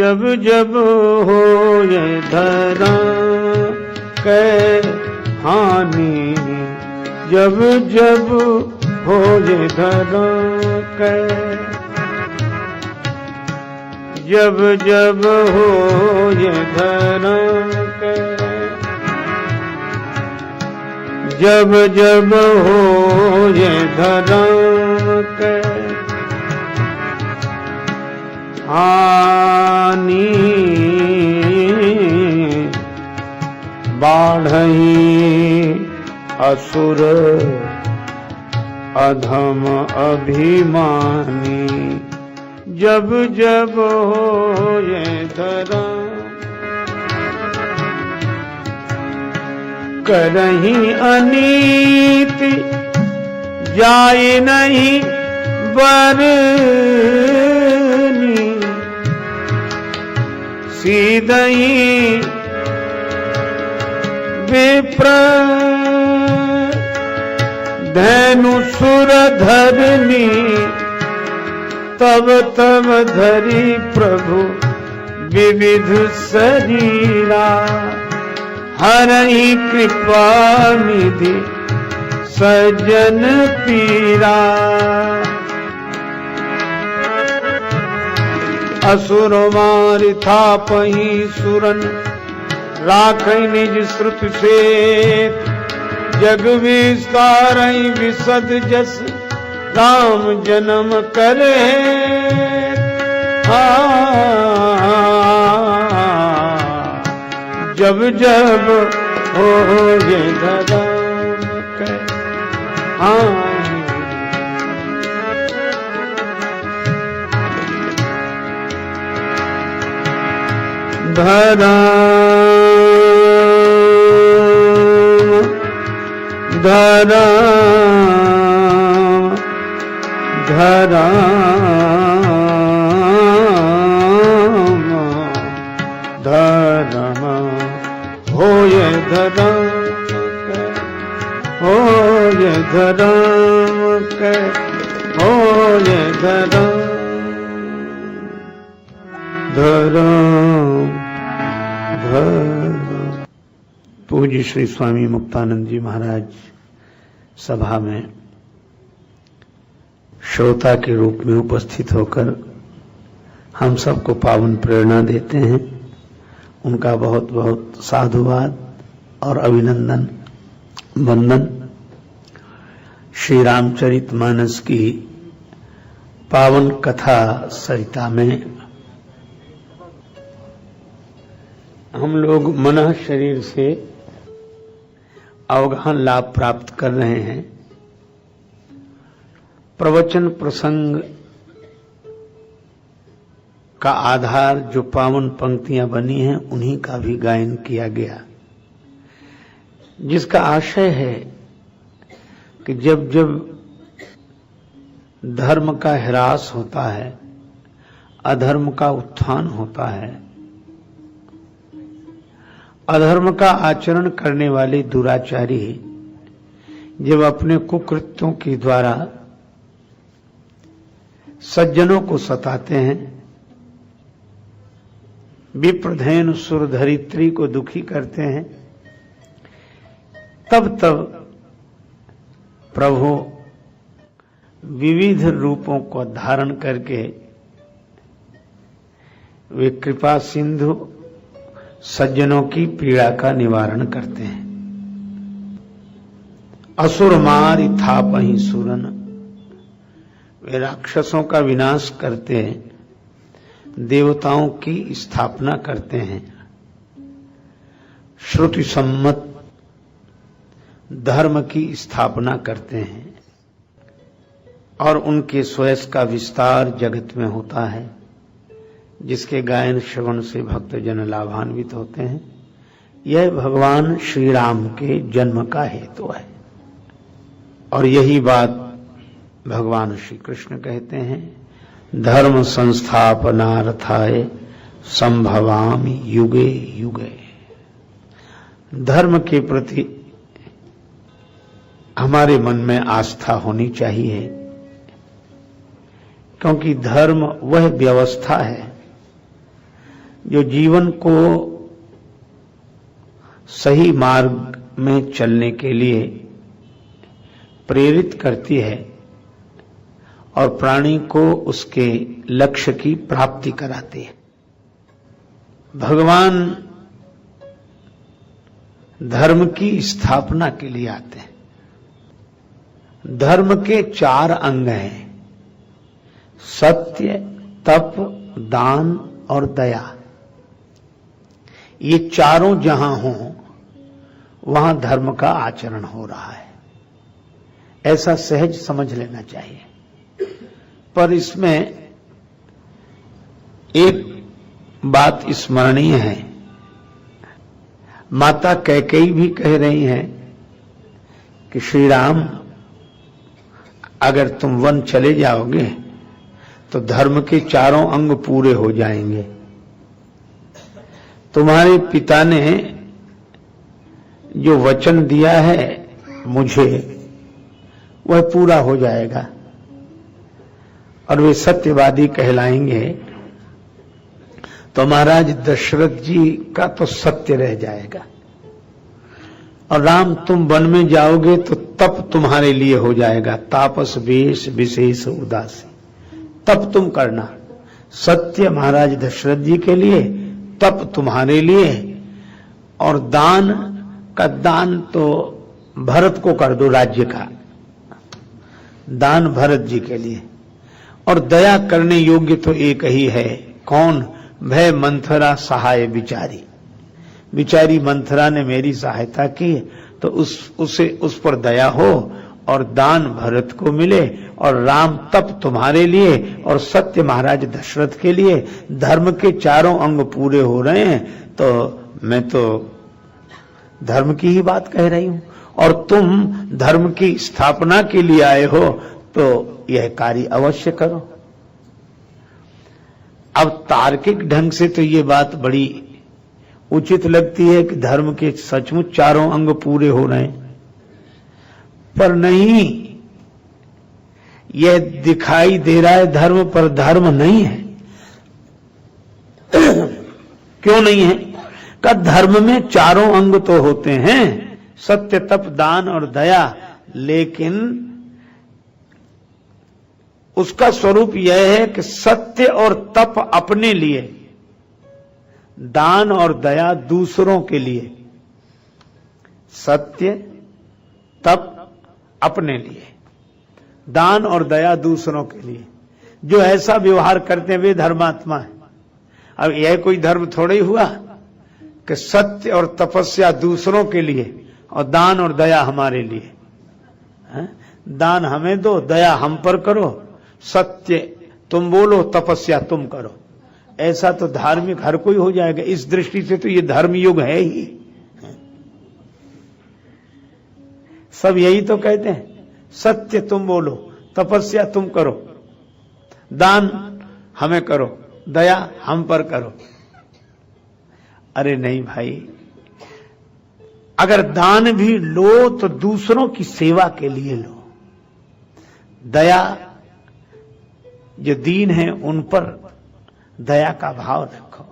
जब जब हो ये धरा कै हानि, जब जब हो ये धरा कै, जब जब हो ये धरा कै, जब जब हो ये धरा कै हानि, बाढ़ही असुर अधम अभिमानी, जब जब हो ये धरा करही अनीति, जाए नहीं बरनी, सीधही विप्र धनु सुर धरनी, तब तब धरी प्रभु विविध शरीरा, हरहि कृपा निधि सज्जन पीरा। असुर मार थापहि सुरन, राखै निज श्रुति से, जग विस्तारहि विशद जस, राम जन्म करे। जब जब हो ये धरा कै हानि, धरा धरा धरा धर्म हो ये धर्म कै, हो ये धर्म कै, हो ये धर्म धर्म धर्म। पूज्य श्री स्वामी मुक्तानंद जी महाराज सभा में श्रोता के रूप में उपस्थित होकर हम सबको पावन प्रेरणा देते हैं। उनका बहुत बहुत साधुवाद और अभिनंदन वंदन। श्री रामचरितमानस की पावन कथा सरिता में हम लोग मनः शरीर से अवगाहन लाभ प्राप्त कर रहे हैं। प्रवचन प्रसंग का आधार जो पावन पंक्तियां बनी हैं उन्हीं का भी गायन किया गया, जिसका आशय है कि जब जब धर्म का ह्रास होता है, अधर्म का उत्थान होता है, अधर्म का आचरण करने वाले दुराचारी जब अपने कुकृत्यों के द्वारा सज्जनों को सताते हैं, विप्रधेनु सुर धरित्री को दुखी करते हैं, तब तब प्रभु विविध रूपों को धारण करके वे कृपा सिंधु सज्जनों की पीड़ा का निवारण करते हैं। असुर मारि थापहि सुरन, वे राक्षसों का विनाश करते हैं, देवताओं की स्थापना करते हैं, श्रुति सम्मत धर्म की स्थापना करते हैं और उनके स्वयं का विस्तार जगत में होता है, जिसके गायन श्रवण से भक्तजन लाभान्वित होते हैं। यह भगवान श्री राम के जन्म का हेतु है और यही बात भगवान श्री कृष्ण कहते हैं, धर्म संस्थापनार्थाय संभवामि युगे युगे। धर्म के प्रति हमारे मन में आस्था होनी चाहिए, क्योंकि धर्म वह व्यवस्था है जो जीवन को सही मार्ग में चलने के लिए प्रेरित करती है और प्राणी को उसके लक्ष्य की प्राप्ति कराती है। भगवान धर्म की स्थापना के लिए आते हैं। धर्म के 4 अंग हैं, सत्य, तप, दान और दया। ये चारों जहां हों वहां धर्म का आचरण हो रहा है, ऐसा सहज समझ लेना चाहिए। पर इसमें एक बात स्मरणीय है। माता कैकेयी भी कह रही हैं कि श्री राम, अगर तुम वन चले जाओगे तो धर्म के 4 अंग पूरे हो जाएंगे। तुम्हारे पिता ने जो वचन दिया है मुझे, वह पूरा हो जाएगा और वे सत्यवादी कहलाएंगे। तो महाराज दशरथ जी का तो सत्य रह जाएगा। और राम, तुम वन में जाओगे तो तप तुम्हारे लिए हो जाएगा, तापस वेश विशेष उदासी। तप तुम करना, सत्य महाराज दशरथ जी के लिए, तप तुम्हारे लिए, और दान का दान तो भरत को कर दो, राज्य का दान भरत जी के लिए। और दया करने योग्य तो एक ही है, कौन? भय मंथरा सहाय बिचारी। बिचारी मंथरा ने मेरी सहायता की तो उस पर दया हो और दान भरत को मिले, और राम तप तुम्हारे लिए और सत्य महाराज दशरथ के लिए। धर्म के 4 अंग पूरे हो रहे हैं, तो मैं तो धर्म की ही बात कह रही हूं, और तुम धर्म की स्थापना के लिए आए हो तो यह कार्य अवश्य करो। अब तार्किक ढंग से तो ये बात बड़ी उचित लगती है कि धर्म के सचमुच 4 अंग पूरे हो रहे हैं, पर नहीं, यह दिखाई दे रहा है धर्म, पर धर्म नहीं है। क्यों नहीं है? का धर्म में 4 अंग तो होते हैं, सत्य, तप, दान और दया, लेकिन उसका स्वरूप यह है कि सत्य और तप अपने लिए, दान और दया दूसरों के लिए। सत्य, तप अपने लिए, दान और दया दूसरों के लिए। जो ऐसा व्यवहार करते हैं वे धर्मात्मा है। अब यह कोई धर्म थोड़ा ही हुआ कि सत्य और तपस्या दूसरों के लिए और दान और दया हमारे लिए। दान हमें दो, दया हम पर करो, सत्य तुम बोलो, तपस्या तुम करो। ऐसा तो धार्मिक हर कोई हो जाएगा। इस दृष्टि से तो ये धर्म युग है ही। सब यही तो कहते हैं, सत्य तुम बोलो, तपस्या तुम करो, दान हमें करो, दया हम पर करो। अरे नहीं भाई, अगर दान भी लो तो दूसरों की सेवा के लिए लो। दया, जो दीन है उन पर दया का भाव रखो,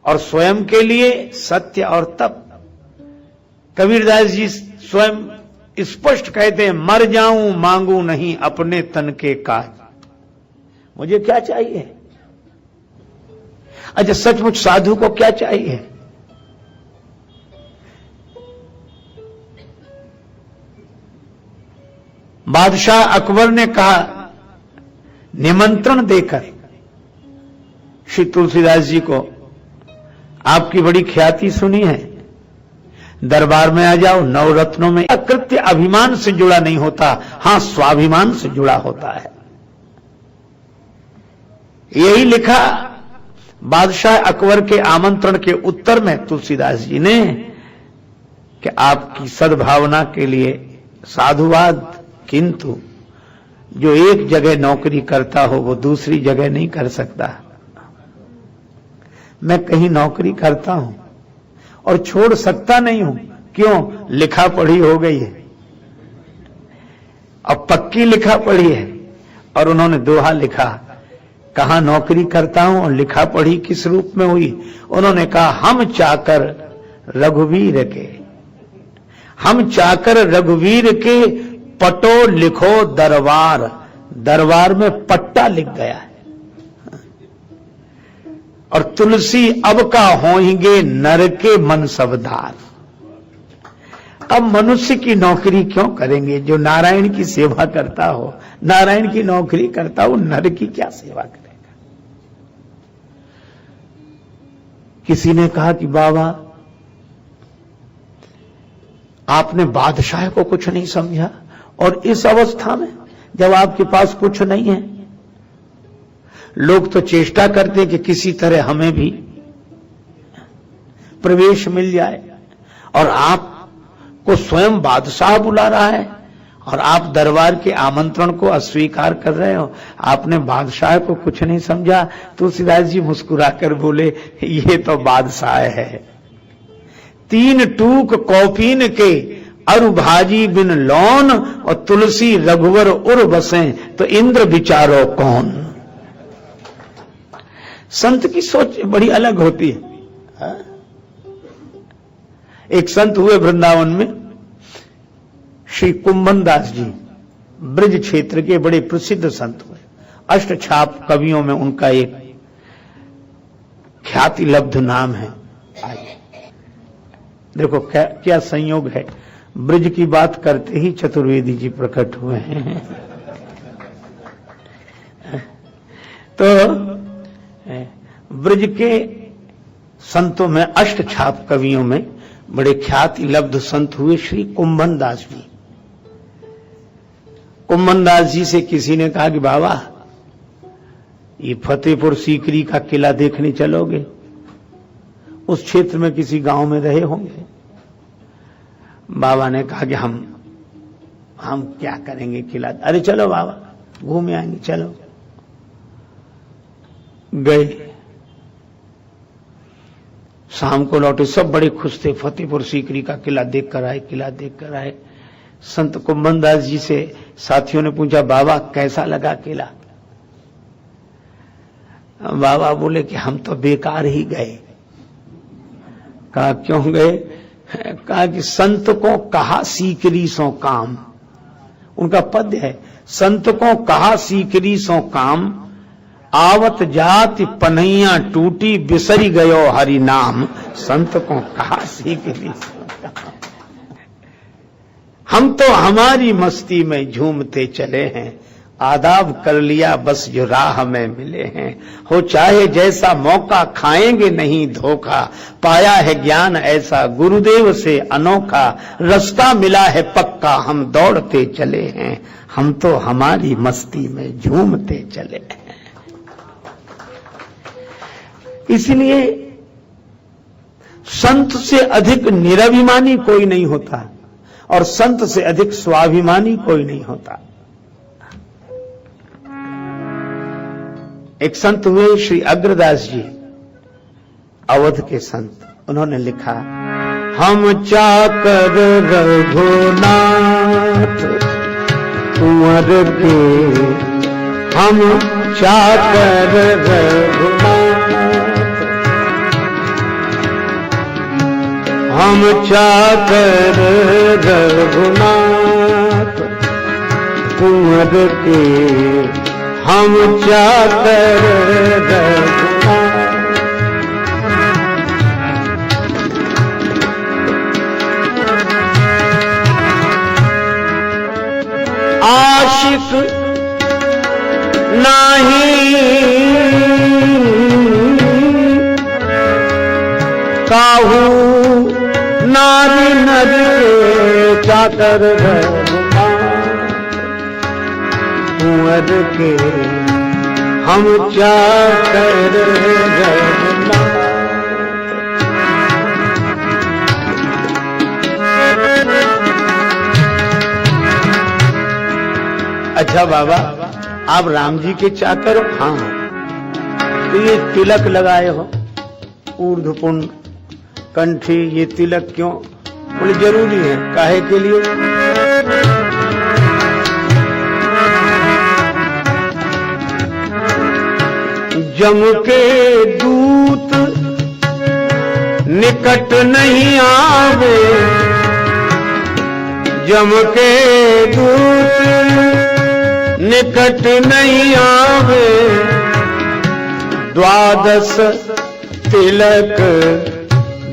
और स्वयं के लिए सत्य और तप। कबीरदास जी स्वयं स्पष्ट कहते हैं, मर जाऊं मांगू नहीं अपने तन के काज। मुझे क्या चाहिए? अच्छा, सचमुच साधु को क्या चाहिए? बादशाह अकबर ने कहा निमंत्रण देकर श्री तुलसीदास जी को, आपकी बड़ी ख्याति सुनी है, दरबार में आ जाओ। नवरत्नों में कृत्य अभिमान से जुड़ा नहीं होता, हां स्वाभिमान से जुड़ा होता है। यही लिखा बादशाह अकबर के आमंत्रण के उत्तर में तुलसीदास जी ने कि आपकी सद्भावना के लिए साधुवाद, किंतु जो एक जगह नौकरी करता हो वो दूसरी जगह नहीं कर सकता। मैं कहीं नौकरी करता हूं और छोड़ सकता नहीं हूं। क्यों? लिखा पढ़ी हो गई है, अब पक्की लिखा पढ़ी है। और उन्होंने दोहा लिखा कहाँ नौकरी करता हूं और लिखा पढ़ी किस रूप में हुई? उन्होंने कहा हम चाकर रघुवीर के, हम चाकर रघुवीर के, पटो लिखो दरबार। दरबार में पट्टा लिख गया है। और तुलसी अब का होंगे नर के मनसबदार। अब मनुष्य की नौकरी क्यों करेंगे? जो नारायण की सेवा करता हो, नारायण की नौकरी करता हो, नर की क्या सेवा करेगा? किसी ने कहा कि बाबा आपने बादशाह को कुछ नहीं समझा, और इस अवस्था में जब आपके पास कुछ नहीं है। लोग तो चेष्टा करते हैं कि किसी तरह हमें भी प्रवेश मिल जाए, और आपको स्वयं बादशाह बुला रहा है और आप दरबार के आमंत्रण को अस्वीकार कर रहे हो। आपने बादशाह को कुछ नहीं समझा। तुलसीदास जी मुस्कुराकर बोले, ये तो बादशाह है। तीन टूक कौपीन के अरु भाजी बिन लौन, और तुलसी रघुवर उर बसे, तो इंद्र विचारो कौन। संत की सोच बड़ी अलग होती है। एक संत हुए वृंदावन में, श्री कुंभन दास जी, ब्रज क्षेत्र के बड़े प्रसिद्ध संत हुए। अष्टछाप कवियों में उनका एक ख्याति लब्ध नाम है। देखो क्या संयोग है, ब्रज की बात करते ही चतुर्वेदी जी प्रकट हुए हैं। तो ब्रज के संतों में, अष्टछाप कवियों में बड़े ख्याति लब्ध संत हुए श्री कुंभन दास जी। कुंभन दास जी से किसी ने कहा कि बाबा ये फतेहपुर सीकरी का किला देखने चलोगे? उस क्षेत्र में किसी गांव में रहे होंगे। बाबा ने कहा कि हम क्या करेंगे किला? अरे चलो बाबा घूम आएंगे, चलो। गए, शाम को लौटे, सब बड़े खुश थे। फतेहपुर सीकरी का किला देख कर आए, किला देख कर आए। संत कुंभन दास जी से साथियों ने पूछा, बाबा कैसा लगा किला? बाबा बोले कि हम तो बेकार ही गए। कहा क्यों गए? कहा कि संत को कहा सीकरी सो काम। उनका पद्य है, संत को कहा सीकरी सो काम, आवत जाति पनैया टूटी, बिसरी गयो हरि नाम। संत को कहा सीकरी सो काम। हम तो हमारी मस्ती में झूमते चले हैं, आदाब कर लिया बस जो राह में मिले हैं। हो चाहे जैसा मौका, खाएंगे नहीं धोखा, पाया है ज्ञान ऐसा गुरुदेव से अनोखा, रास्ता मिला है पक्का, हम दौड़ते चले हैं, हम तो हमारी मस्ती में झूमते चले हैं। इसलिए संत से अधिक निराभिमानी कोई नहीं होता, और संत से अधिक स्वाभिमानी कोई नहीं होता। एक संत हुए श्री अग्रदास जी, अवध के संत। उन्होंने लिखा, हम चाकर रघुनाथ कुंवर के, हम चाकर रघुनाथ, हम चाकर रघुनाथ कुंवर के, हम चाकर रघुनाथ। आशिक नहीं काहू, नारी नर के चाकर कुंवर के, हम चाकर रघुनाथ। अच्छा बाबा आप राम जी के चाकर हो? हाँ। तो ये तिलक लगाए हो, ऊर्ध्वपुंड कंठी, ये तिलक क्यों? बोले जरूरी है। काहे के लिए? जम के दूत निकट नहीं आवे, जम के दूत निकट नहीं आवे, द्वादश तिलक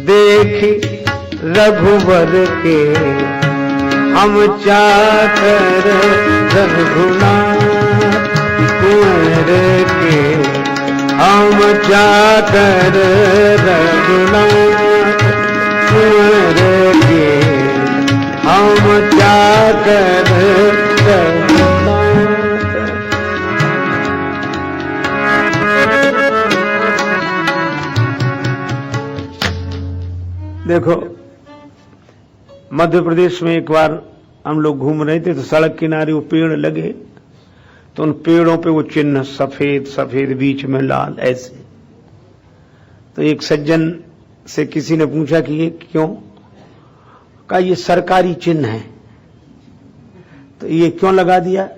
देखी रघुवर के, हम चाकर रघुनाथ कुंवर के, हम चाकर रघुनाथ कुंवर के, हम चाकर रघुनाथ। देखो, मध्य प्रदेश में एक बार हम लोग घूम रहे थे तो सड़क किनारे वो पेड़ लगे, तो उन पेड़ों पे वो चिन्ह सफेद सफेद बीच में लाल ऐसे। तो एक सज्जन से किसी ने पूछा कि ये क्यों? कहा ये सरकारी चिन्ह है। तो ये क्यों लगा दिया?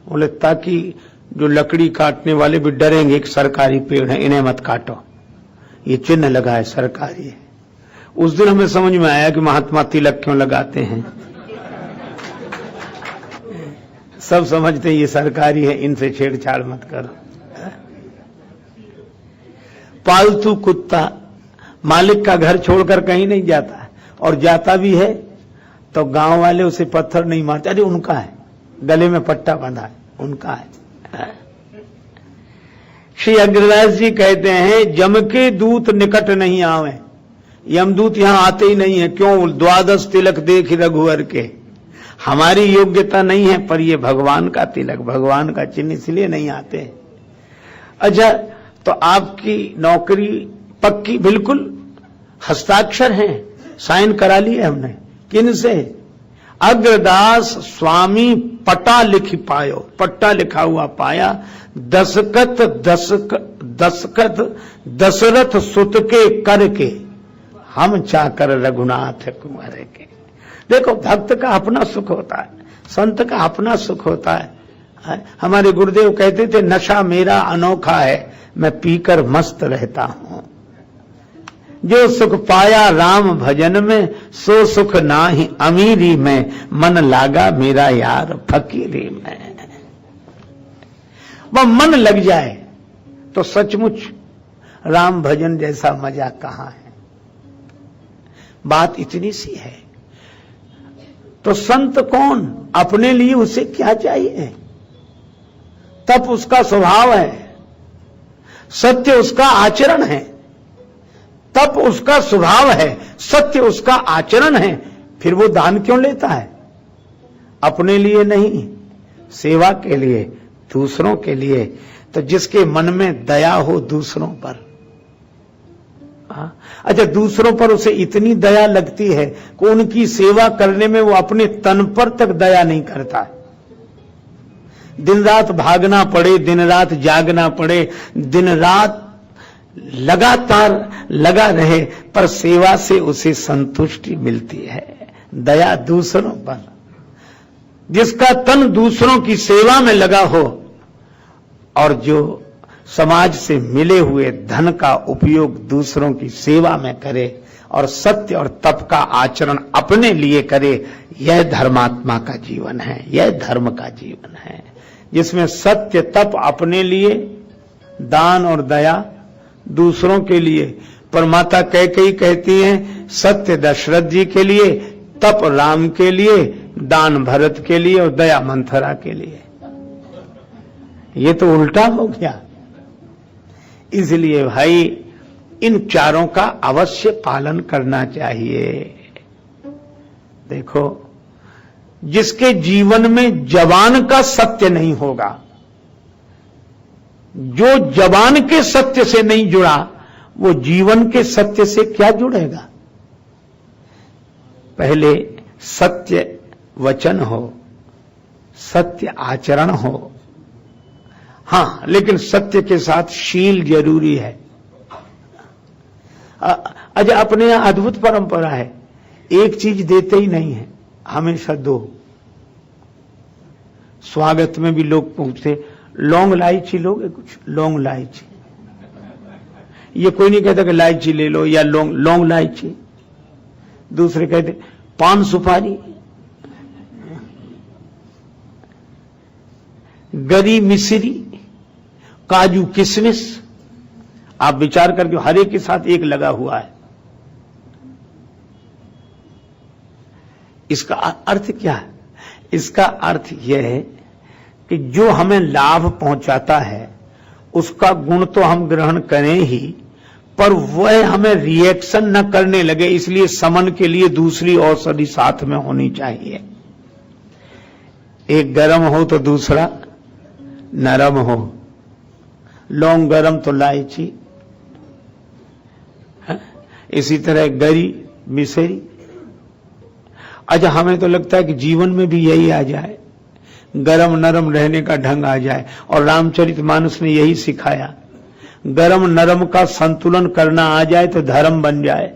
बोले ताकि जो लकड़ी काटने वाले भी डरेंगे कि सरकारी पेड़ है, इन्हें मत काटो, ये चिन्ह लगा है, सरकारी है। उस दिन हमें समझ में आया कि महात्मा तिलक क्यों लगाते हैं। सब समझते हैं ये सरकारी है, इनसे छेड़छाड़ मत करो। पालतू कुत्ता मालिक का घर छोड़कर कहीं नहीं जाता है, और जाता भी है तो गांव वाले उसे पत्थर नहीं मारते, अरे उनका है, गले में पट्टा बंधा है, उनका है। श्री अग्रदास जी कहते हैं जम के दूत निकट नहीं आवे, यमदूत यहां आते ही नहीं है। क्यों? द्वादश तिलक देख रघुवर के। हमारी योग्यता नहीं है, पर ये भगवान का तिलक, भगवान का चिन्ह, इसलिए नहीं आते। अच्छा, तो आपकी नौकरी पक्की बिल्कुल, हस्ताक्षर हैं, साइन करा लिए हमने। किन से? अग्रदास स्वामी पटा लिख पायो, पट्टा लिखा हुआ पाया, दशकत दशरथ सुत के करके, हम चाकर रघुनाथ कुंवर के। देखो, भक्त का अपना सुख होता है, संत का अपना सुख होता है। हमारे गुरुदेव कहते थे नशा मेरा अनोखा है, मैं पीकर मस्त रहता हूं। जो सुख पाया राम भजन में, सो सुख नाही अमीरी में, मन लागा मेरा यार फकीरी में। वह मन लग जाए तो सचमुच राम भजन जैसा मजा कहां है। बात इतनी सी है। तो संत कौन? अपने लिए उसे क्या चाहिए? तप उसका स्वभाव है, सत्य उसका आचरण है। तप उसका स्वभाव है, सत्य उसका आचरण है। फिर वो दान क्यों लेता है? अपने लिए नहीं, सेवा के लिए, दूसरों के लिए। तो जिसके मन में दया हो दूसरों पर, अच्छा, दूसरों पर उसे इतनी दया लगती है कि उनकी सेवा करने में वो अपने तन पर तक दया नहीं करता है। दिन रात भागना पड़े, दिन रात जागना पड़े, दिन रात लगातार लगा रहे, पर सेवा से उसे संतुष्टि मिलती है। दया दूसरों पर, जिसका तन दूसरों की सेवा में लगा हो और जो समाज से मिले हुए धन का उपयोग दूसरों की सेवा में करे और सत्य और तप का आचरण अपने लिए करे, यह धर्मात्मा का जीवन है, यह धर्म का जीवन है, जिसमें सत्य तप अपने लिए, दान और दया दूसरों के लिए। पर माता कैकेयी कहती हैं सत्य दशरथ जी के लिए, तप राम के लिए, दान भरत के लिए और दया मंथरा के लिए। ये तो उल्टा हो गया। इसलिए भाई इन चारों का अवश्य पालन करना चाहिए। देखो, जिसके जीवन में जबान का सत्य नहीं होगा, जो जबान के सत्य से नहीं जुड़ा, वो जीवन के सत्य से क्या जुड़ेगा? पहले सत्य वचन हो, सत्य आचरण हो, हां, लेकिन सत्य के साथ शील जरूरी है। अच्छा, अपने यहां अद्भुत परंपरा है, एक चीज देते ही नहीं है, हमेशा दो। स्वागत में भी लोग पूछते लौंग इलायची लोगे? कुछ लौंग इलायची ये कोई नहीं कहता कि इलायची ले लो या लौंग इलायची। दूसरे कहते पान सुपारी, गरी मिश्री, काजू किशमिश। आप विचार करके हर एक के साथ एक लगा हुआ है। इसका अर्थ क्या है? इसका अर्थ यह है कि जो हमें लाभ पहुंचाता है उसका गुण तो हम ग्रहण करें ही, पर वह हमें रिएक्शन न करने लगे, इसलिए समन के लिए दूसरी औषधि साथ में होनी चाहिए। एक गरम हो तो दूसरा नरम हो। लौंग गरम तो इलायची, इसी तरह गरी मिश्री। अच्छा, हमें तो लगता है कि जीवन में भी यही आ जाए, गरम नरम रहने का ढंग आ जाए, और रामचरितमानस ने यही सिखाया, गरम नरम का संतुलन करना आ जाए तो धर्म बन जाए।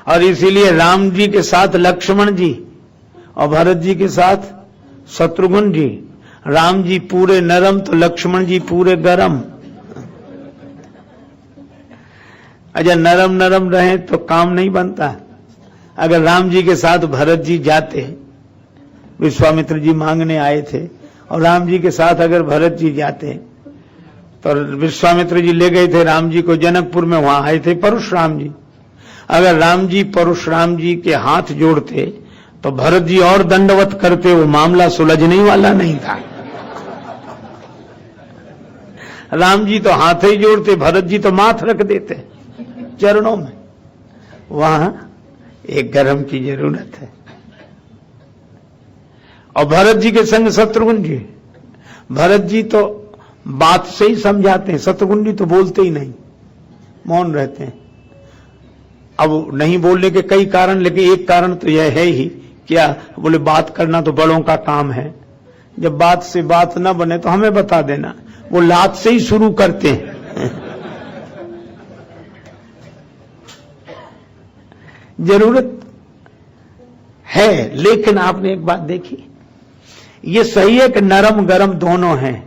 और इसीलिए राम जी के साथ लक्ष्मण जी और भरत जी के साथ शत्रुघ्न जी, राम जी पूरे नरम तो लक्ष्मण जी पूरे गरम। अच्छा, नरम नरम रहे तो काम नहीं बनता। अगर राम जी के साथ भरत जी जाते, विश्वामित्र जी मांगने आए थे, और राम जी के साथ अगर भरत जी जाते तो विश्वामित्र जी ले गए थे राम जी को जनकपुर में, वहां आए थे परशुराम जी। अगर राम जी परशुराम जी के हाथ जोड़ते तो भरत जी और दंडवत करते, वो मामला सुलझने वाला नहीं था। राम जी तो हाथ ही जोड़ते, भरत जी तो माथ रख देते चरणों में। वहां एक गरम की जरूरत है। और भरत जी के संग शत्रुघ्न जी, भरत जी तो बात से ही समझाते हैं, शत्रुघ्न जी तो बोलते ही नहीं, मौन रहते हैं। अब नहीं बोलने के कई कारण, लेकिन एक कारण तो यह है ही, क्या बोले, बात करना तो बड़ों का काम है, जब बात से बात न बने तो हमें बता देना। वो लात से ही शुरू करते हैं। जरूरत है, लेकिन आपने एक बात देखी, ये सही है कि नरम गरम दोनों हैं,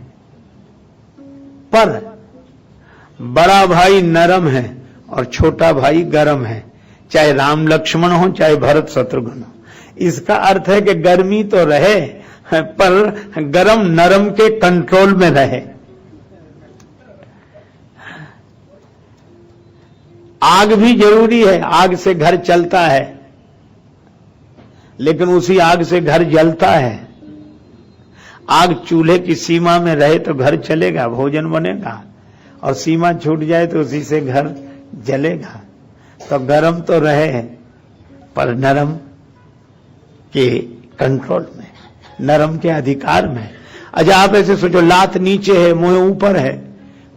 पर बड़ा भाई नरम है और छोटा भाई गरम है, चाहे राम लक्ष्मण हो चाहे भरत शत्रुघ्न हो। इसका अर्थ है कि गर्मी तो रहे, पर गरम नरम के कंट्रोल में रहे। आग भी जरूरी है, आग से घर चलता है, लेकिन उसी आग से घर जलता है। आग चूल्हे की सीमा में रहे तो घर चलेगा, भोजन बनेगा, और सीमा छूट जाए तो उसी से घर जलेगा। तो गरम तो रहे, पर नरम के कंट्रोल में, नरम के अधिकार में। अच्छा, आप ऐसे सोचो, लात नीचे है, मुंह ऊपर है,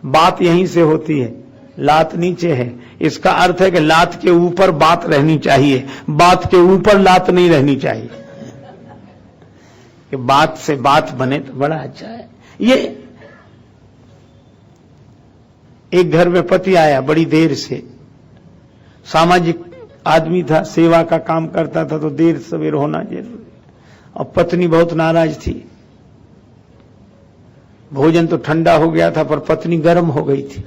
बात यहीं से होती है। लात नीचे है, इसका अर्थ है कि लात के ऊपर बात रहनी चाहिए, बात के ऊपर लात नहीं रहनी चाहिए। कि बात से बात बने तो बड़ा अच्छा है। ये एक घर में पति आया बड़ी देर से, सामाजिक आदमी था, सेवा का काम करता था, तो देर सवेर होना जरूरी। और पत्नी बहुत नाराज थी। भोजन तो ठंडा हो गया था, पर पत्नी गर्म हो गई थी।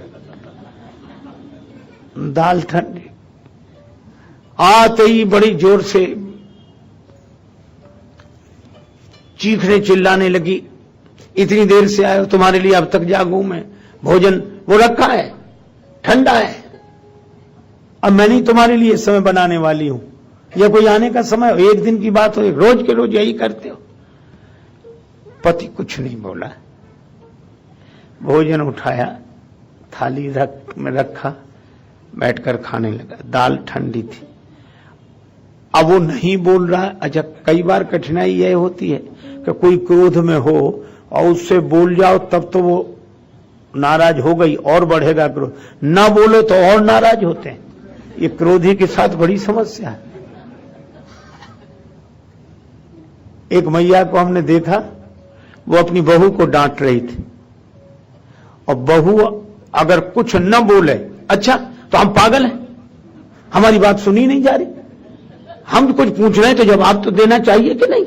दाल ठंडी, आते ही बड़ी जोर से चीखने चिल्लाने लगी, इतनी देर से आए हो, तुम्हारे लिए अब तक जागूं मैं, भोजन वो रखा है, ठंडा है, अब मैं नहीं तुम्हारे लिए इस समय बनाने वाली हूं, यह कोई आने का समय हो, एक दिन की बात हो, रोज के रोज यही करते हो। पति कुछ नहीं बोला, भोजन उठाया, थाली में रखा, बैठकर खाने लगा। दाल ठंडी थी, अब वो नहीं बोल रहा। अच्छा, कई बार कठिनाई यह होती है कि कोई क्रोध में हो और उससे बोल जाओ, तब तो वो नाराज हो गई और बढ़ेगा क्रोध, ना बोलो तो और नाराज होते हैं। ये क्रोधी के साथ बड़ी समस्या है। एक मैया को हमने देखा, वो अपनी बहू को डांट रही थी, और बहू अगर कुछ न बोले, अच्छा तो हम पागल हैं, हमारी बात सुनी नहीं जा रही, हम कुछ पूछ रहे हैं तो जवाब तो देना चाहिए कि नहीं।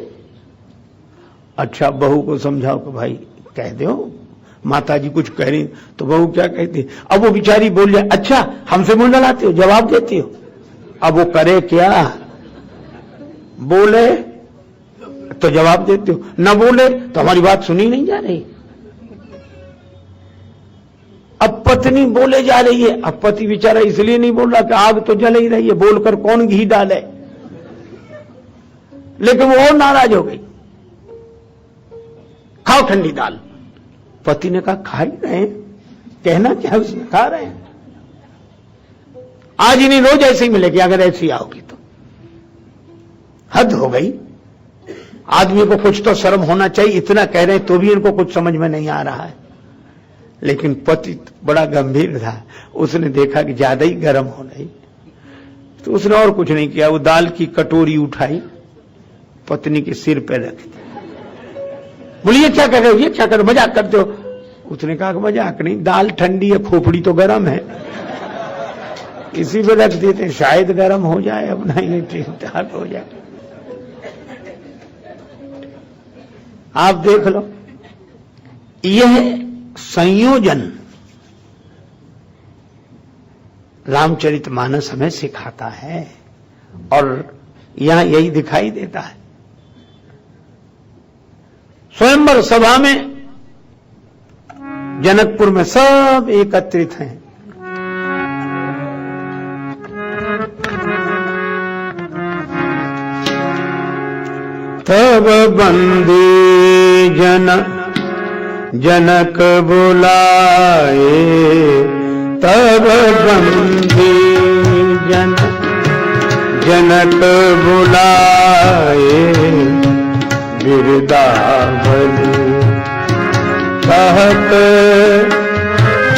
अच्छा, बहू को समझाओ कि भाई कह दो, माता जी कुछ कह रही तो बहू क्या कहती, अब वो बेचारी बोल जाए, अच्छा हमसे मुंह लड़ाते हो, जवाब देती हो। अब वो करे क्या, बोले तो जवाब देते हो, ना बोले तो हमारी बात सुनी नहीं जा रही। अब पत्नी बोले जा रही है, अब पति बेचारा इसलिए नहीं बोल रहा कि आग तो जल ही रही है, बोलकर कौन घी डाले, लेकिन वो और नाराज हो गई, खाओ ठंडी दाल। पति ने कहा खा ही रहे हैं, कहना क्या उसने, खा रहे हैं, आज ही नहीं रोज ऐसे ही मिलेगी, अगर ऐसी आओगी तो। हद हो गई, आदमी को कुछ तो शर्म होना चाहिए, इतना कह रहे हैं तो भी इनको कुछ समझ में नहीं आ रहा है। लेकिन पति बड़ा गंभीर था, उसने देखा कि ज्यादा ही गर्म हो रही, तो उसने और कुछ नहीं किया, वो दाल की कटोरी उठाई, पत्नी के सिर पे रख दी। बोलिए क्या कर रहे हो, ये क्या कर रहे हो, मजाक करते हो। उसने कहा कि मजाक नहीं, दाल ठंडी है, खोपड़ी तो गर्म है, इसी पे रख देते, शायद गर्म हो जाए, अपना ये ठीक ठाक हो जाए। आप देख लो, यह संयोजन रामचरितमानस हमें सिखाता है, और यहां यही दिखाई देता है। स्वयंवर सभा में जनकपुर में सब एकत्रित हैं, तब बंदी जनक बुलाए, तब बंदी जनक बुलाए, बिरदावली कहत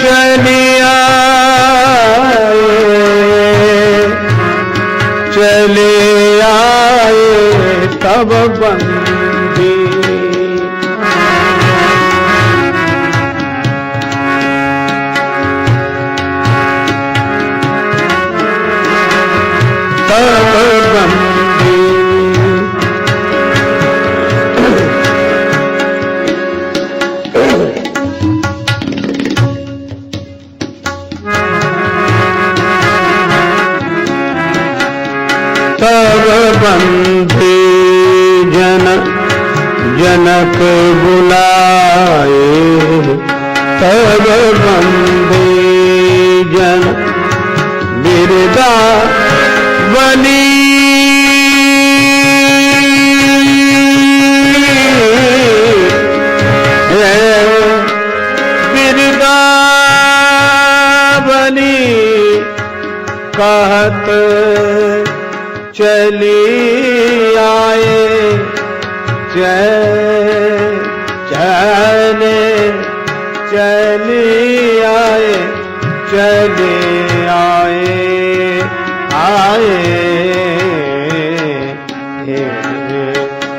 चली आए, तब बंदी बंदी जनक बुलाए, तब बंदी बिरदावली बिरदावली कहत चली आए, चली आए, चले आए,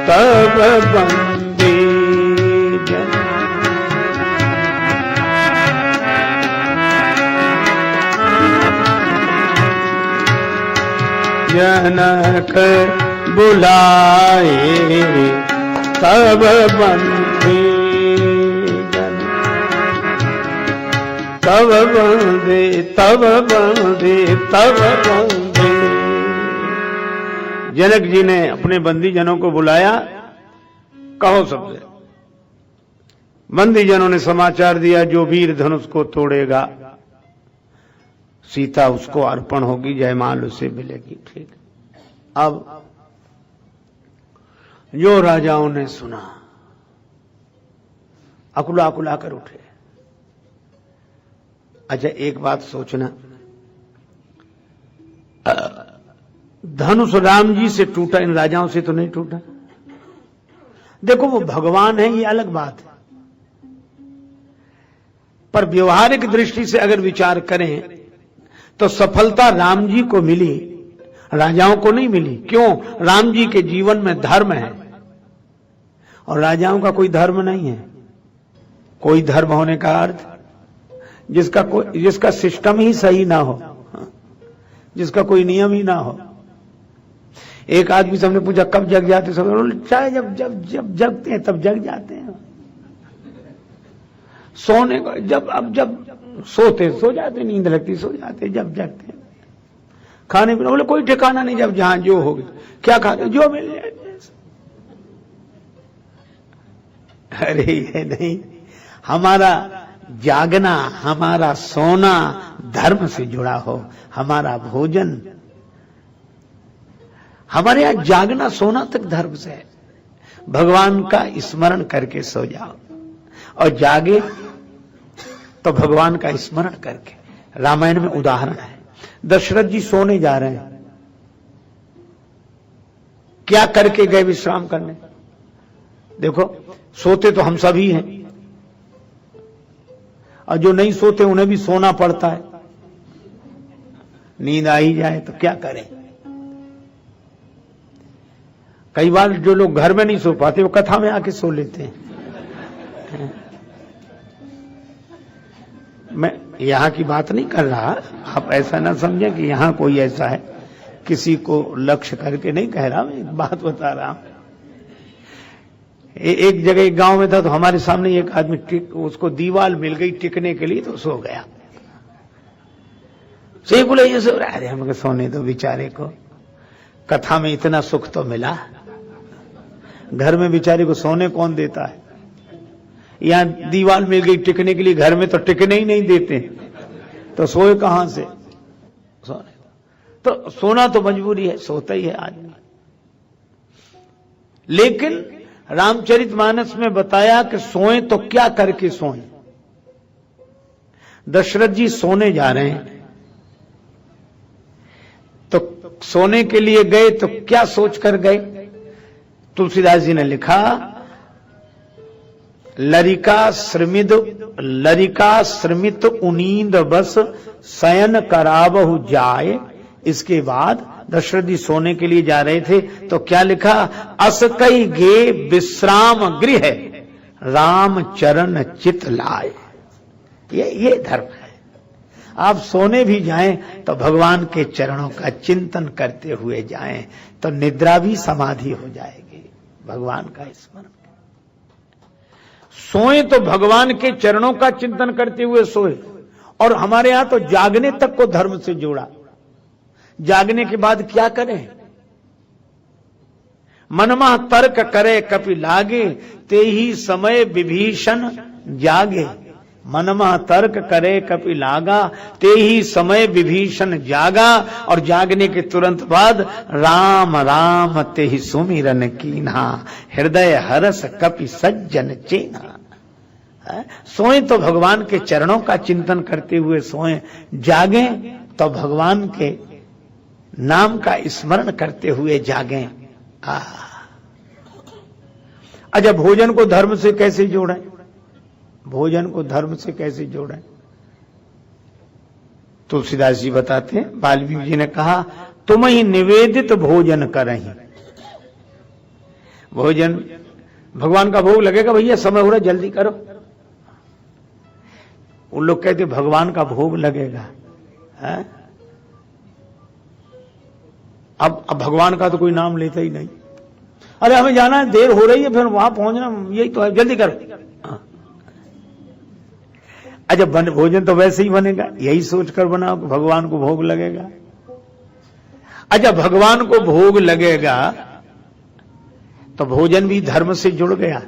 तब बंदी जनक बुलाए, तब बंदी तब बंदी, तब बंदी, तब बंदी। जनक जी ने अपने बंदी जनों को बुलाया, कहो सबसे। बंदी जनों ने समाचार दिया, जो वीर धनुष को तोड़ेगा सीता उसको अर्पण होगी, जयमाल उसे मिलेगी। ठीक, अब जो राजाओं ने सुना अकुला अकुला कर उठे। अच्छा एक बात सोचना, धनुष राम जी से टूटा, इन राजाओं से तो नहीं टूटा। देखो वो भगवान है, ये अलग बात है, पर व्यवहारिक दृष्टि से अगर विचार करें तो सफलता राम जी को मिली, राजाओं को नहीं मिली। क्यों? राम जी के जीवन में धर्म है और राजाओं का कोई धर्म नहीं है। कोई धर्म होने का अर्थ जिसका सिस्टम ही सही ना हो, जिसका कोई नियम ही ना हो। एक आदमी से हमने पूछा कब जग जाते, सब चाहे जब जगते हैं तब जग जाते हैं। सोने को जब सोते सो जाते, नींद लगती सो जाते, जब जगते खाने पीने बोले कोई ठिकाना नहीं, जब जहां जो हो गया क्या खाते जो मिल जाए। अरे ये नहीं, हमारा जागना, हमारा सोना धर्म से जुड़ा हो, हमारा भोजन, हमारे यहां जागना सोना तक धर्म से है। भगवान का स्मरण करके सो जाओ और जागे तो भगवान का स्मरण करके। रामायण में उदाहरण है, दशरथ जी सोने जा रहे हैं, क्या करके गए विश्राम करने? देखो सोते तो हम सभी हैं, और जो नहीं सोते उन्हें भी सोना पड़ता है। नींद आ ही जाए तो क्या करें? कई बार जो लोग घर में नहीं सो पाते वो कथा में आके सो लेते हैं। मैं यहां की बात नहीं कर रहा, आप ऐसा ना समझें कि यहां कोई ऐसा है, किसी को लक्ष्य करके नहीं कह रहा, मैं एक बात बता रहा हूं। एक जगह एक गांव में था, तो हमारे सामने एक आदमी उसको दीवार मिल गई टिकने के लिए, तो सो गया। से बोले ये सो रहा है, हमको सोने दो बेचारे को, कथा में इतना सुख तो मिला, घर में बेचारे को सोने कौन देता है? यहां दीवार मिल गई टिकने के लिए, घर में तो टिकने ही नहीं देते, तो सोए कहां से? सोने तो सोना तो मजबूरी है, सोता ही है आदमी। लेकिन रामचरितमानस में बताया कि सोए तो क्या करके सोए। दशरथ जी सोने जा रहे हैं, तो सोने के लिए गए तो क्या सोचकर गए? तुलसीदास जी ने लिखा, लरिका श्रमित उनींद बस शयन करावहु जाए। इसके बाद दशरथ जी सोने के लिए जा रहे थे, तो क्या लिखा? अस कई गे विश्राम गृह राम चरण चित लाए। ये धर्म है। आप सोने भी जाएं तो भगवान के चरणों का चिंतन करते हुए जाएं, तो निद्रा भी समाधि हो जाएगी। भगवान का स्मरण सोए तो भगवान के चरणों का चिंतन करते हुए सोए। और हमारे यहां तो जागने तक को धर्म से जोड़ा। जागने के बाद क्या करें? मनमा तर्क करे कपि लागे, ते ही समय विभीषण जागे। मनमा तर्क करे कपि लागा, ते ही समय विभीषण जागा। और जागने के तुरंत बाद राम राम ते ही सुमिरन कीन्हा, हृदय हरस कपि सज्जन चेना। सोए तो भगवान के चरणों का चिंतन करते हुए सोए, जागे तो भगवान के नाम का स्मरण करते हुए जागे। अच्छा, भोजन को धर्म से कैसे जोड़ें? भोजन को धर्म से कैसे जोड़ें? तुलसीदास जी बताते हैं, वाल्मीकि जी ने कहा, तुम ही निवेदित भोजन करहीं। भोजन भगवान का भोग लगेगा, भैया समय हो रहा जल्दी करो। उन लोग कहते भगवान का भोग लगेगा है? अब भगवान का तो कोई नाम लेता ही नहीं। अरे हमें जाना है, देर हो रही है, फिर वहां पहुंचना, यही तो है, जल्दी करो। अच्छा, भोजन तो वैसे ही बनेगा, यही सोचकर बनाओ कि भगवान को भोग लगेगा। अच्छा, भगवान को भोग लगेगा तो भोजन भी धर्म से जुड़ गया।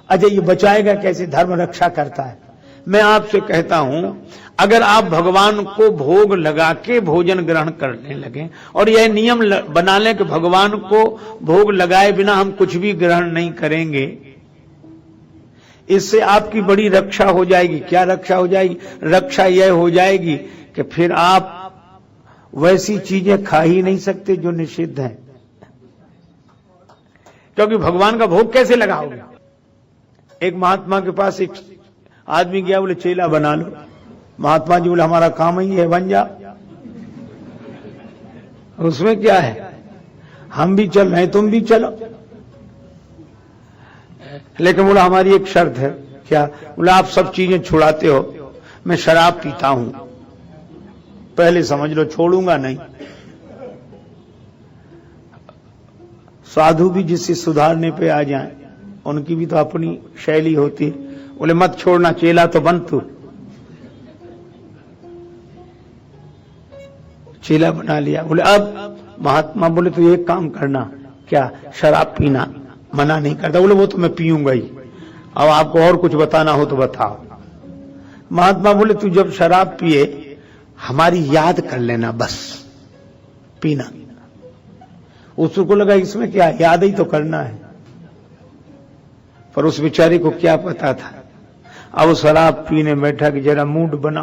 अच्छा, ये बचाएगा कैसे? धर्म रक्षा करता है। मैं आपसे कहता हूं, अगर आप भगवान को भोग लगा के भोजन ग्रहण करने लगे और यह नियम बना लें कि भगवान को भोग लगाए बिना हम कुछ भी ग्रहण नहीं करेंगे, इससे आपकी बड़ी रक्षा हो जाएगी। क्या रक्षा हो जाएगी? रक्षा यह हो जाएगी कि फिर आप वैसी चीजें खा ही नहीं सकते जो निषिद्ध हैं, क्योंकि भगवान का भोग कैसे लगाओगे? एक महात्मा के पास एक आदमी गया, बोले चेला बना लो। महात्मा जी बोले हमारा काम ही है, बन जा। उसमें क्या है? हम भी चल रहे हैं, तुम भी चलो। लेकिन बोला हमारी एक शर्त है। क्या? बोला आप सब चीजें छुड़ाते हो, मैं शराब पीता हूं, पहले समझ लो छोड़ूंगा नहीं। साधु भी जिससे सुधारने पे आ जाएं, उनकी भी तो अपनी शैली होती है। बोले मत छोड़ना, चेला तो बन तू। चेला बना लिया। बोले अब महात्मा बोले तो एक काम करना, क्या? शराब पीना मना नहीं करता। बोले वो तो मैं पीऊंगा ही, अब आपको और कुछ बताना हो तो बताओ। महात्मा बोले तू जब शराब पिए हमारी याद कर लेना, बस पीना। उसको लगा इसमें क्या, याद ही तो करना है। पर उस बेचारे को क्या पता था, अब शराब पीने बैठा कि जरा मूड बना।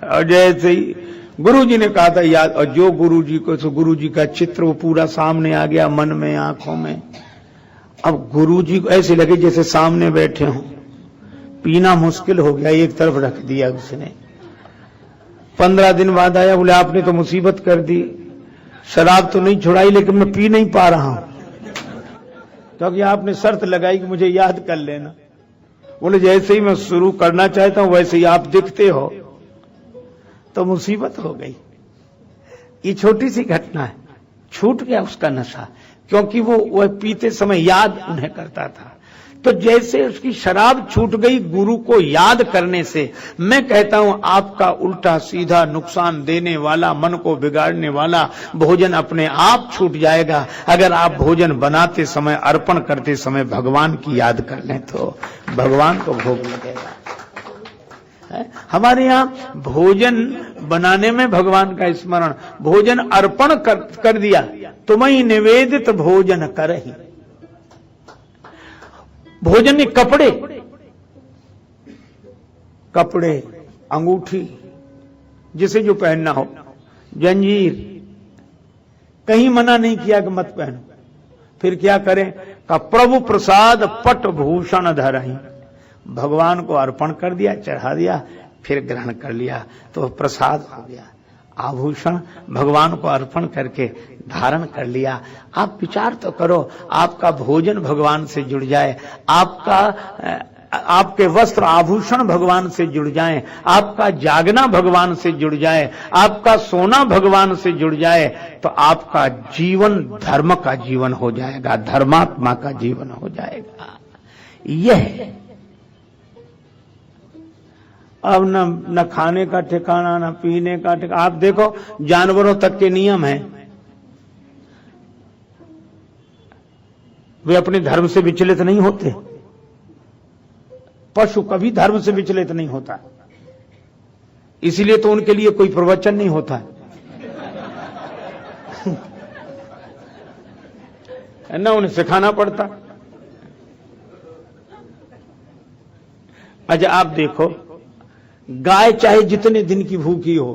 और जैसे ही गुरुजी ने कहा था याद, और जो गुरुजी को, तो गुरुजी का चित्र वो पूरा सामने आ गया, मन में, आंखों में। अब गुरुजी को ऐसे लगे जैसे सामने बैठे हों। पीना मुश्किल हो गया, एक तरफ रख दिया उसने। 15 दिन बाद आया, बोले आपने तो मुसीबत कर दी, शराब तो नहीं छुड़ाई लेकिन मैं पी नहीं पा रहा हूं, क्योंकि आपने शर्त लगाई कि मुझे याद कर लेना। बोले जैसे ही मैं शुरू करना चाहता हूं वैसे ही आप दिखते हो, तो मुसीबत हो गई। ये छोटी सी घटना है, छूट गया उसका नशा, क्योंकि वो पीते समय याद उन्हें करता था। तो जैसे उसकी शराब छूट गई गुरु को याद करने से, मैं कहता हूं आपका उल्टा सीधा नुकसान देने वाला, मन को बिगाड़ने वाला भोजन अपने आप छूट जाएगा। अगर आप भोजन बनाते समय, अर्पण करते समय भगवान की याद कर लें तो भगवान को भोग लगेगा। हमारे यहाँ भोजन बनाने में भगवान का स्मरण, भोजन अर्पण कर दिया, तुम्हें निवेदित भोजन करहि। भोजन में कपड़े, अंगूठी, जिसे जो पहनना हो, जंजीर, कहीं मना नहीं किया कि मत पहनो। फिर क्या करें? का प्रभु प्रसाद पट भूषण धरहि। भगवान को अर्पण कर दिया, चढ़ा दिया, फिर ग्रहण कर लिया तो प्रसाद हो गया। आभूषण भगवान को अर्पण करके धारण कर लिया। आप विचार तो करो, आपका भोजन भगवान से जुड़ जाए, आपके वस्त्र आभूषण भगवान से जुड़ जाएं, आपका जागना भगवान से जुड़ जाए, आपका सोना भगवान से जुड़ जाए, तो आपका जीवन धर्म का जीवन हो जाएगा, धर्मात्मा का जीवन हो जाएगा। यह अब न खाने का ठिकाना, न पीने का ठिकाना। आप देखो जानवरों तक के नियम हैं, वे अपने धर्म से विचलित नहीं होते। पशु कभी धर्म से विचलित नहीं होता, इसीलिए तो उनके लिए कोई प्रवचन नहीं होता है ना, उन्हें सिखाना पड़ता। अच्छा आप देखो, गाय चाहे जितने दिन की भूखी हो,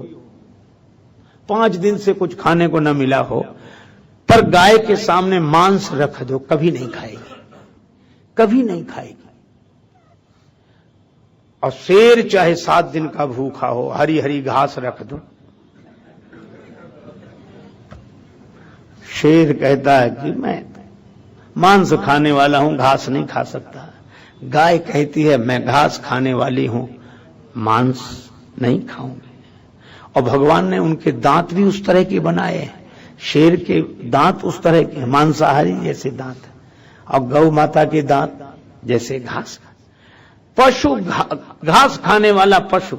5 दिन से कुछ खाने को न मिला हो, पर गाय के सामने मांस रख दो, कभी नहीं खाएगी, कभी नहीं खाएगी। और शेर चाहे 7 दिन का भूखा हो, हरी हरी घास रख दो, शेर कहता है कि मैं मांस खाने वाला हूं, घास नहीं खा सकता। गाय कहती है मैं घास खाने वाली हूं, मांस नहीं खाऊंगी। और भगवान ने उनके दांत भी उस तरह के बनाए हैं, शेर के दांत उस तरह के मांसाहारी जैसे दांत, और गौ माता के दांत जैसे घास। पशु घास खाने वाला पशु,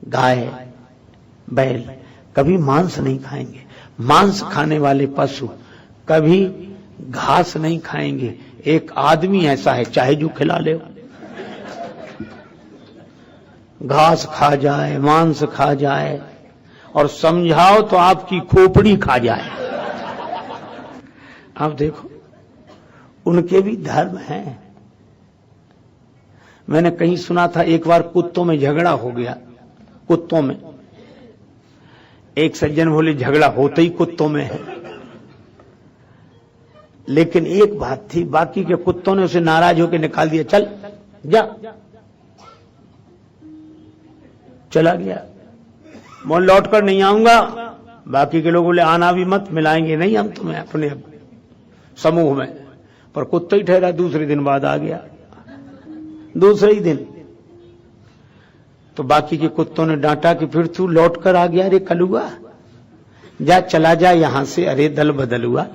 गाय बैल कभी मांस नहीं खाएंगे, मांस खाने वाले पशु कभी घास नहीं खाएंगे। एक आदमी ऐसा है, चाहे जो खिला ले, घास खा जाए, मांस खा जाए, और समझाओ तो आपकी खोपड़ी खा जाए। आप देखो उनके भी धर्म हैं। मैंने कहीं सुना था एक बार कुत्तों में झगड़ा हो गया, कुत्तों में। एक सज्जन बोले झगड़ा होता ही कुत्तों में है, लेकिन एक बात थी, बाकी के कुत्तों ने उसे नाराज होकर निकाल दिया, चल जा, चला गया। मैं लौट कर नहीं आऊंगा। बाकी के लोग बोले आना भी मत, मिलाएंगे नहीं हम तुम्हें अपने समूह में। पर कुत्ता ही ठहरा, दूसरे दिन बाद आ गया। दूसरे ही दिन तो बाकी के कुत्तों ने डांटा कि फिर तू लौट कर आ गया, अरे कलुआ जा, चला जा यहां से, अरे दल बदल हुआ,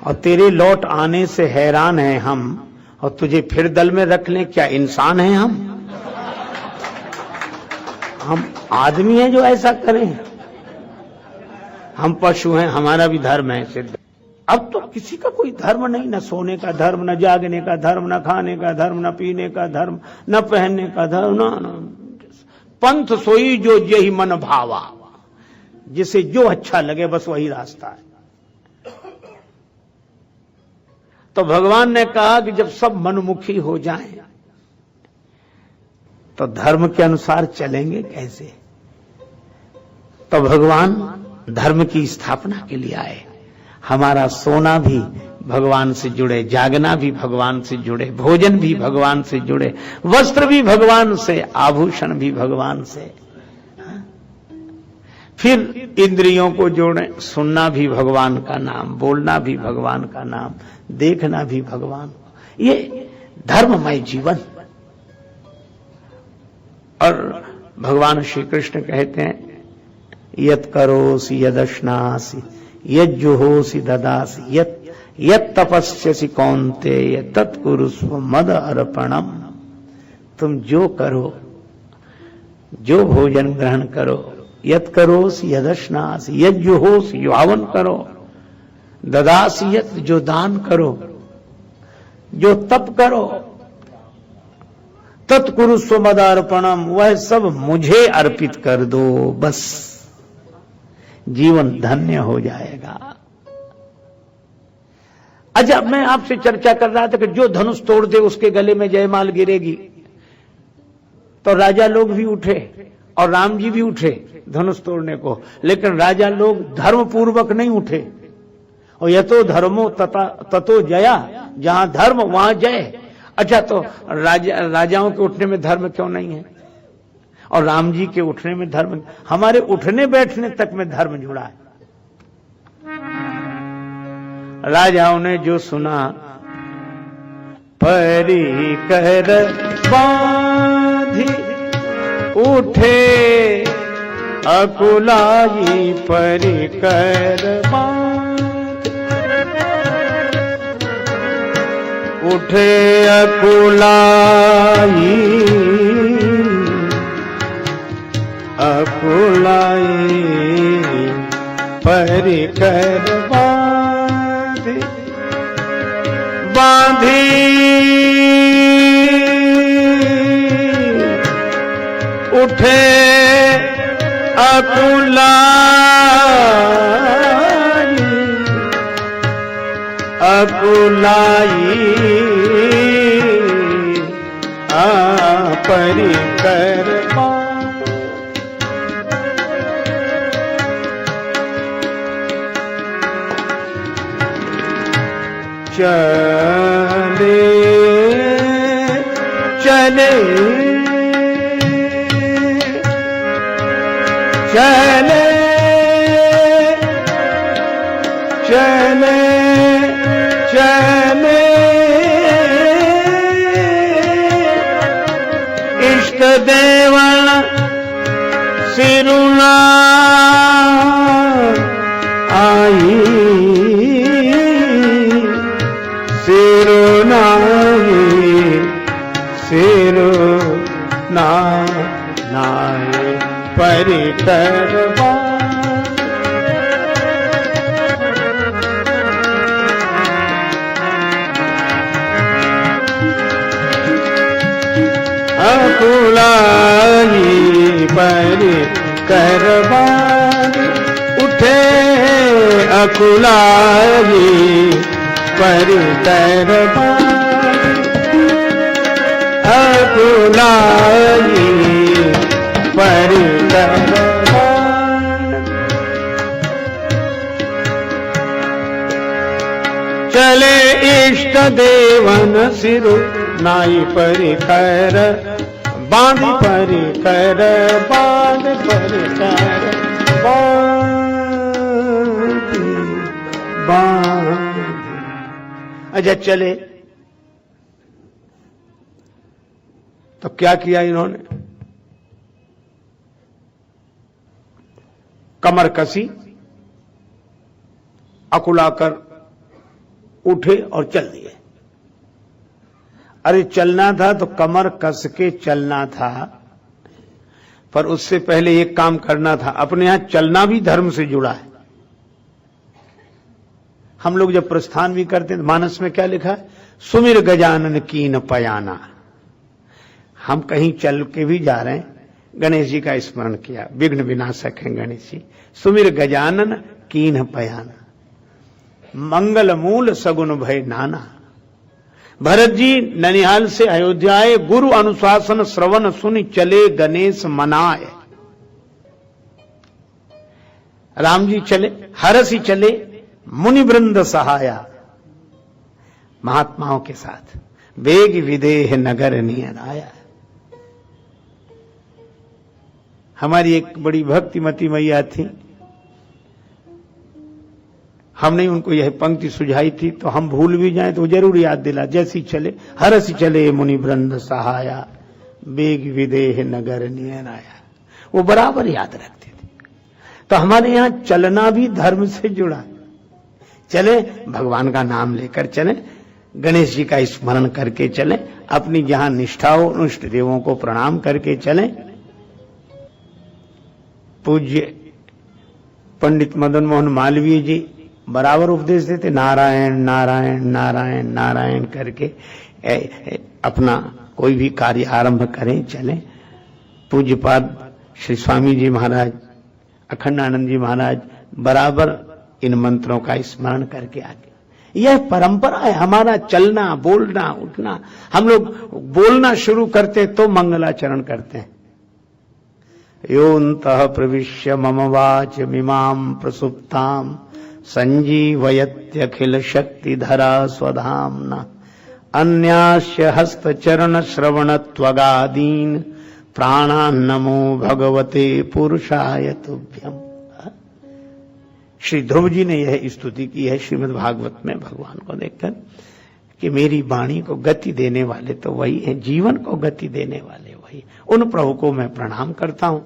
और तेरे लौट आने से हैरान हैं हम, और तुझे फिर दल में रख लें, क्या इंसान हैं हम आदमी हैं जो ऐसा करें? हम पशु हैं, हमारा भी धर्म है सिद्ध। अब तो किसी का कोई धर्म नहीं, न सोने का धर्म, न जागने का धर्म, न खाने का धर्म, न पीने का धर्म, न पहनने का धर्म, न पंथ सोई जो यही मन भावा, जिसे जो अच्छा लगे बस वही रास्ता है। तो भगवान ने कहा कि जब सब मनमुखी हो जाएं तो धर्म के अनुसार चलेंगे कैसे? तो भगवान धर्म की स्थापना के लिए आए। हमारा सोना भी भगवान से जुड़े, जागना भी भगवान से जुड़े, भोजन भी भगवान से जुड़े, वस्त्र भी भगवान से, आभूषण भी भगवान से। फिर इंद्रियों को जोड़े, सुनना भी भगवान का नाम, बोलना भी भगवान का नाम, देखना भी भगवान। ये धर्ममय जीवन। और भगवान श्री कृष्ण कहते हैं यत् करोसि यदश्नासि यज्जुहोसि ददासि यत् तपस्यसि कौन्तेय तत्कुरुस्व मद अर्पणम। तुम जो करो, जो भोजन ग्रहण करो, यत् करोसि यदश्नासि यज्जुहोसि जो हवन करो, ददासि यत् जो दान करो, जो तप करो, तत्कुरुस्व मद अर्पणम वह सब मुझे अर्पित कर दो, बस जीवन धन्य हो जाएगा। अच्छा, मैं आपसे चर्चा कर रहा था कि जो धनुष तोड़ दे उसके गले में जयमाल गिरेगी। तो राजा लोग भी उठे और राम जी भी उठे धनुष तोड़ने को, लेकिन राजा लोग धर्म पूर्वक नहीं उठे। और यतो धर्मो ततो जया, जहां धर्म वहां जय। अच्छा, तो राजाओं के उठने में धर्म क्यों नहीं है? और राम जी के उठने में धर्म, हमारे उठने बैठने तक में धर्म जुड़ा है। राजाओं ने जो सुना, परी कर बांधी उठे अकुलाई, परी कर बांधी उठे अकुलाई, अकुलाई परी कर बांधी, बांधी उठे अकुलाई, अकुलाई परी कर चले चले चले चले चले इष्ट देवण सिरुना आई, नाय परी कर अकुलाई, परी कर उठे अकुलाई, परी कर अकुलाई, परी कर चले इष्ट देवन सिरु नाई, परी कर बांधी, परी कर बांध, परी कर बांधी। अच्छा, चले तो क्या किया इन्होंने? कमर कसी, अकुलाकर उठे और चल दिए। अरे चलना था तो कमर कस के चलना था, पर उससे पहले एक काम करना था। अपने यहां चलना भी धर्म से जुड़ा है। हम लोग जब प्रस्थान भी करते हैं, मानस में क्या लिखा है? सुमिर गजानन कीन पयाना। हम कहीं चल के भी जा रहे हैं, गणेश जी का स्मरण किया, विघ्न विनाशक हैं गणेश जी। सुमिर गजानन कीन पयाना, मंगल मूल सगुन भय नाना। भरत जी ननिहाल से अयोध्या आए, गुरु अनुशासन श्रवण सुनि चले गणेश मनाए। राम जी चले, हरसि चले मुनि वृंद सहाया। महात्माओं के साथ वेग विदेह नगर नियन आया। हमारी एक बड़ी भक्तिमती मैया थी, हमने उनको यह पंक्ति सुझाई थी, तो हम भूल भी जाएं तो जरूर याद दिला। जैसी चले हरसि चले मुनि वृंद सहाया, वेग विदेह नगर नियन आया। वो बराबर याद रखते थे। तो हमारे यहां चलना भी धर्म से जुड़ा है। चले भगवान का नाम लेकर चले, गणेश जी का स्मरण करके चले, अपनी जहां निष्ठा हो इष्ट देवों को प्रणाम करके चले। पूज्य पंडित मदन मोहन मालवीय जी बराबर उपदेश देते, नारायण नारायण नारायण नारायण करके अपना कोई भी कार्य आरंभ करें, चलें। पूज्यपाद श्री स्वामी जी महाराज, अखंडानंद जी महाराज बराबर इन मंत्रों का स्मरण करके आगे। यह परंपरा है हमारा, चलना बोलना उठना। हम लोग बोलना शुरू करते तो मंगलाचरण करते हैं। योऽन्तः प्रविश्य मम वाच मिमां प्रसुप्तां संजीवयत्यखिल शक्तिधरा स्वधाम्ना। अन्यास्य हस्तचरण श्रवण त्वगादीन् प्राणान्नमो भगवते पुरुषाय तुभ्यम्। श्री ध्रुव जी ने यह स्तुति की है श्रीमद् भागवत में भगवान को देखकर कि मेरी वाणी को गति देने वाले तो वही है, जीवन को गति देने वाले वही। उन प्रभु को मैं प्रणाम करता हूं।